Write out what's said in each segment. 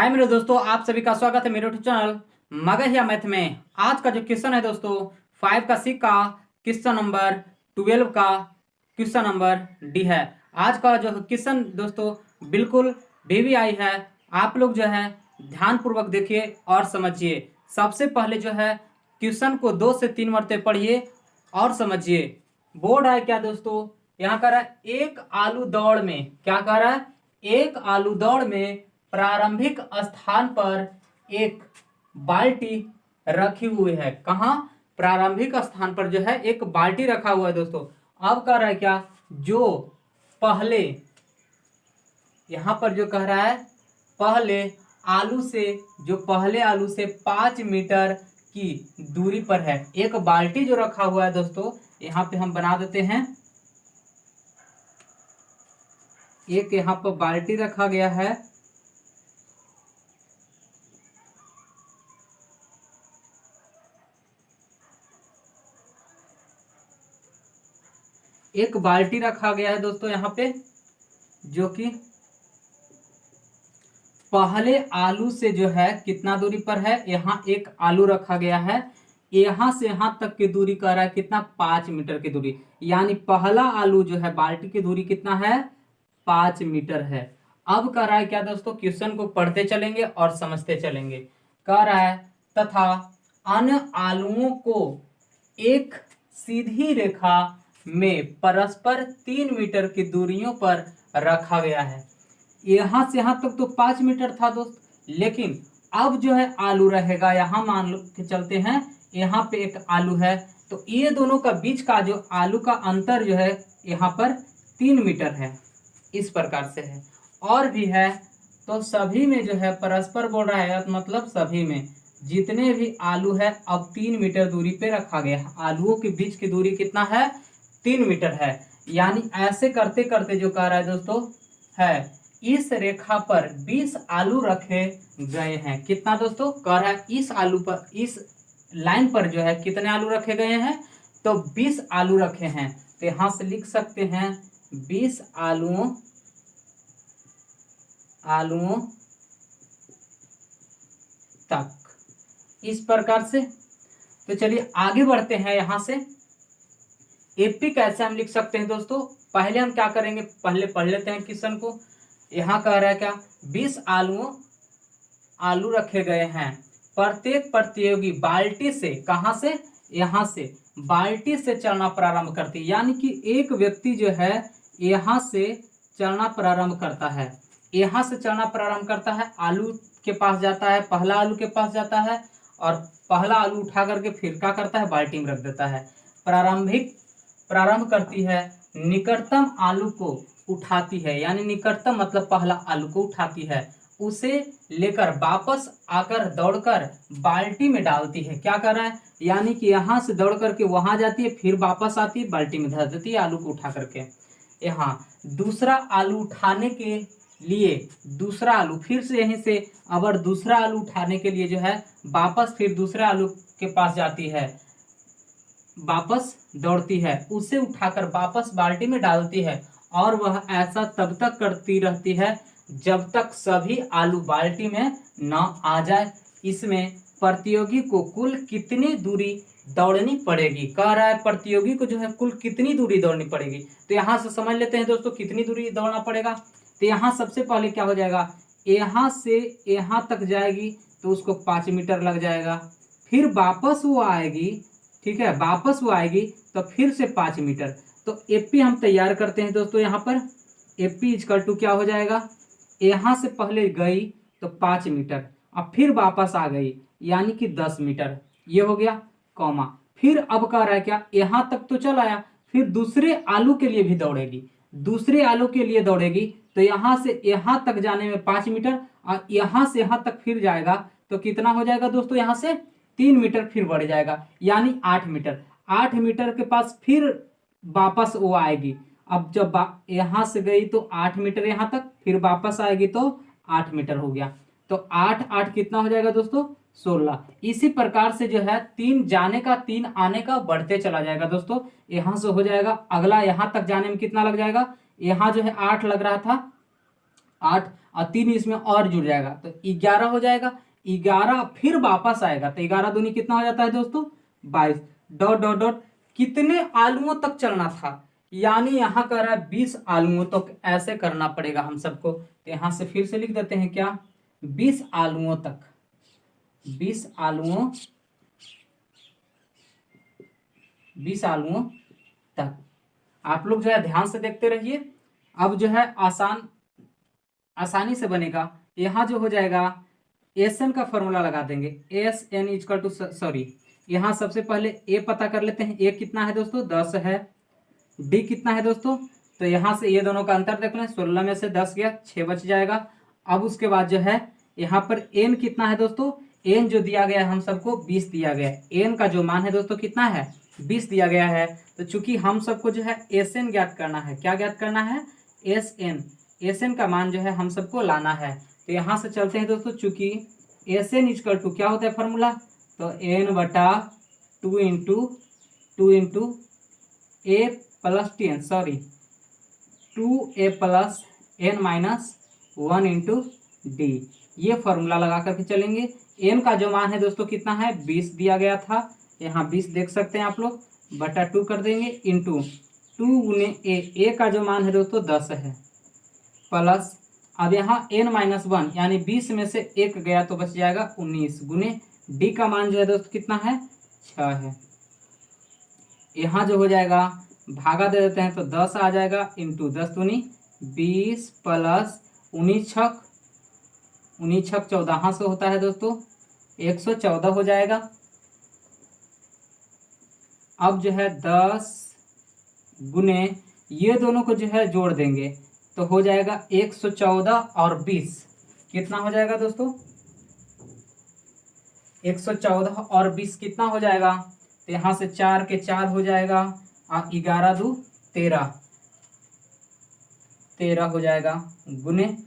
हाय मेरे दोस्तों, आप सभी का स्वागत है मेरे यूट्यूब चैनल मगहिया मैथ में। आज का जो क्वेश्चन है दोस्तों 5 का सी का क्वेश्चन नंबर 12 का क्वेश्चन नंबर डी है। आज का जो क्वेश्चन दोस्तों बिल्कुल वीवीआई है। आप लोग जो है ध्यान पूर्वक देखिए और समझिए। सबसे पहले जो है क्वेश्चन को 2 से 3 मरतबे पढ़िए और समझिए। बोर्ड है क्या दोस्तों, यहाँ कर रहा है एक आलू दौड़ में, क्या कर रहा है, एक आलू दौड़ में प्रारंभिक स्थान पर एक बाल्टी रखी हुई है। कहाँ? प्रारंभिक स्थान पर जो है एक बाल्टी रखा हुआ है दोस्तों। अब कह रहा है क्या, जो पहले यहां पर जो कह रहा है पहले आलू से 5 मीटर की दूरी पर है एक बाल्टी जो रखा हुआ है दोस्तों। यहां पे हम बना देते हैं, एक यहां पर बाल्टी रखा गया है। एक बाल्टी रखा गया है दोस्तों यहाँ पे, जो कि पहले आलू से जो है कितना दूरी पर है। यहाँ एक आलू रखा गया है, यहाँ से यहाँ तक की दूरी कर रहा है कितना, 5 मीटर की दूरी। यानी पहला आलू जो है बाल्टी की दूरी कितना है, 5 मीटर है। अब कह रहा है क्या दोस्तों, क्वेश्चन को पढ़ते चलेंगे और समझते चलेंगे। कह रहा है तथा अन्य आलुओं को एक सीधी रेखा में परस्पर 3 मीटर की दूरियों पर रखा गया है। यहां से यहां तक तो 5 मीटर था दोस्त, लेकिन अब जो है आलू रहेगा, यहां मान लो के चलते हैं यहाँ पे एक आलू है, तो ये दोनों का बीच का जो आलू का अंतर जो है यहाँ पर 3 मीटर है। इस प्रकार से है और भी है, तो सभी में जो है परस्पर बोल रहा है, मतलब सभी में जितने भी आलू है अब 3 मीटर दूरी पे रखा गया है। आलूओं के बीच की दूरी कितना है, 3 मीटर है। यानी ऐसे करते करते जो कह रहा है दोस्तों है, इस रेखा पर 20 आलू रखे गए हैं। कितना दोस्तों कह रहा है, इस आलू पर, इस लाइन पर जो है कितने आलू रखे गए हैं, तो 20 आलू रखे हैं। तो यहां से लिख सकते हैं 20 आलुओं तक, इस प्रकार से। तो चलिए आगे बढ़ते हैं। यहां से एपी कैसे हम लिख सकते हैं दोस्तों, पहले हम क्या करेंगे, पहले पढ़ लेते हैं क्वेश्चन को। यहाँ कह रहा है क्या, 20 आलू रखे गए हैं, प्रत्येक प्रतियोगी बाल्टी से, कहां से, यहां से बाल्टी से चलना प्रारंभ करती है। यानी कि एक व्यक्ति जो है यहां से चलना प्रारंभ करता है, यहां से चलना प्रारंभ करता है, आलू के पास जाता है, पहला आलू के पास जाता है और पहला आलू उठा करके फिर क्या करता है, बाल्टी में रख देता है। प्रारंभ करती है, निकटतम आलू को उठाती है, यानी निकटतम मतलब पहला आलू को उठाती है, उसे लेकर वापस आकर दौड़कर बाल्टी में डालती है। क्या कर रहा है, यानी कि यहां से दौड़ करके वहां जाती है, फिर वापस आती है, बाल्टी में धर देती है आलू को उठा करके। यहाँ दूसरा आलू उठाने के लिए, दूसरा आलू फिर से यहीं से अगर दूसरा आलू उठाने के लिए जो है वापस फिर दूसरे आलू के पास जाती है, वापस दौड़ती है, उसे उठाकर वापस बाल्टी में डालती है और वह ऐसा तब तक करती रहती है जब तक सभी आलू बाल्टी में न आ जाए। इसमें प्रतियोगी को कुल कितनी दूरी दौड़नी पड़ेगी, कह रहा है प्रतियोगी को जो है कुल कितनी दूरी दौड़नी पड़ेगी। तो यहाँ से समझ लेते हैं दोस्तों कितनी दूरी दौड़ना पड़ेगा। तो यहाँ सबसे पहले क्या हो जाएगा, यहाँ से यहाँ तक जाएगी तो उसको 5 मीटर लग जाएगा, फिर वापस वो आएगी, ठीक है, वापस वो आएगी तो फिर से 5 मीटर। तो एपी हम तैयार करते हैं दोस्तों। यहाँ पर एपी इजकल टू क्या हो जाएगा, यहाँ से पहले गई तो 5 मीटर, अब फिर वापस आ गई यानी कि 10 मीटर, ये हो गया कॉमा। फिर अब कह रहा है क्या, यहाँ तक तो चल आया, फिर दूसरे आलू के लिए भी दौड़ेगी, दूसरे आलू के लिए दौड़ेगी, तो यहाँ से यहाँ तक जाने में 5 मीटर और यहाँ से यहाँ तक फिर जाएगा तो कितना हो जाएगा दोस्तों, यहाँ से 3 मीटर फिर बढ़ जाएगा, यानी 8 मीटर। 8 मीटर के पास फिर वापस वो आएगी, अब जब यहाँ से गई तो 8 मीटर यहाँ तक, फिर वापस आएगी तो 8 मीटर हो गया। तो 8 8 कितना हो जाएगा दोस्तों, 16। इसी प्रकार से जो है 3 जाने का 3 आने का बढ़ते चला जाएगा दोस्तों। यहाँ से हो जाएगा, अगला यहाँ तक जाने में कितना लग जाएगा, यहाँ जो है 8 लग रहा था, 8 और 3 इसमें और जुड़ जाएगा तो 11 हो जाएगा। 11 फिर वापस आएगा तो 11 दूनी कितना हो जाता है दोस्तों 22। डॉट डॉट डॉट कितने आलुओं तक चलना था, यानी यहाँ कर रहा है 20 आलुओं तक। तो ऐसे करना पड़ेगा हम सबको। तो यहाँ से फिर से लिख देते हैं क्या 20 आलुओं तक, 20 आलुओं, 20 आलुओं तक। आप लोग जो है ध्यान से देखते रहिए। अब जो है आसानी से बनेगा। यहाँ जो हो जाएगा एस एन का फॉर्मूला लगा देंगे। S N equal to sorry यहाँ सबसे पहले ए पता कर लेते हैं। ए कितना है दोस्तों 10 है। डी कितना है दोस्तों, तो यहाँ से ये दोनों का अंतर देख लें। 16 में से 10 गया 6 बच जाएगा। अब उसके बाद जो है यहाँ पर एन कितना है दोस्तों, एन जो दिया गया है हम सबको 20 दिया गया है। एन का जो मान है दोस्तों कितना है 20 दिया गया है। तो चूंकि हम सबको जो है एस एन ज्ञात करना है, क्या ज्ञात करना है एस एन, एस एन का मान जो है हम सबको लाना है। तो यहाँ से चलते हैं दोस्तों, चूंकि एस एन इजकल टू क्या होता है फॉर्मूला, तो एन बटा 2 into a plus t n, sorry 2a plus n minus 1 into d, ये फॉर्मूला लगा करके चलेंगे। एन का जो मान है दोस्तों कितना है 20 दिया गया था, यहाँ 20 देख सकते हैं आप लोग, बटा 2 कर देंगे इंटू 2 गुने ए का जो मान है दोस्तों 10 है, प्लस अब यहाँ n माइनस 1 यानी 20 में से 1 गया तो बच जाएगा 19 गुने डी का मान जो है दोस्तों कितना है 6 है। यहाँ जो हो जाएगा भागा दे देते हैं तो 10 आ जाएगा इंटू 10 दूनी 20 प्लस 19 छक 14 से होता है दोस्तों 114 हो जाएगा। अब जो है 10 गुने ये दोनों को जो है जोड़ देंगे तो हो जाएगा 114 और 20 कितना हो जाएगा दोस्तों 114 और 20 कितना हो जाएगा, तो यहाँ से 4 के 4 हो जाएगा और 11 दू 13 हो जाएगा, गुने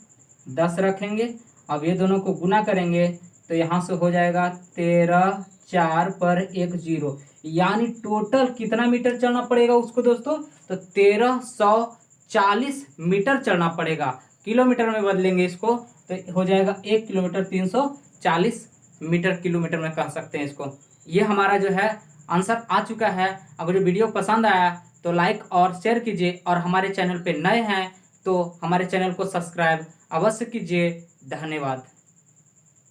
10 रखेंगे। अब ये दोनों को गुना करेंगे तो यहाँ से हो जाएगा 13 4 पर 1 0, यानी टोटल कितना मीटर चलना पड़ेगा उसको दोस्तों, तो 1340 मीटर चलना पड़ेगा। किलोमीटर में बदलेंगे इसको तो हो जाएगा 1 किलोमीटर 340 मीटर, किलोमीटर में कह सकते हैं इसको। ये हमारा जो है आंसर आ चुका है। अगर ये वीडियो पसंद आया तो लाइक और शेयर कीजिए, और हमारे चैनल पे नए हैं तो हमारे चैनल को सब्सक्राइब अवश्य कीजिए। धन्यवाद।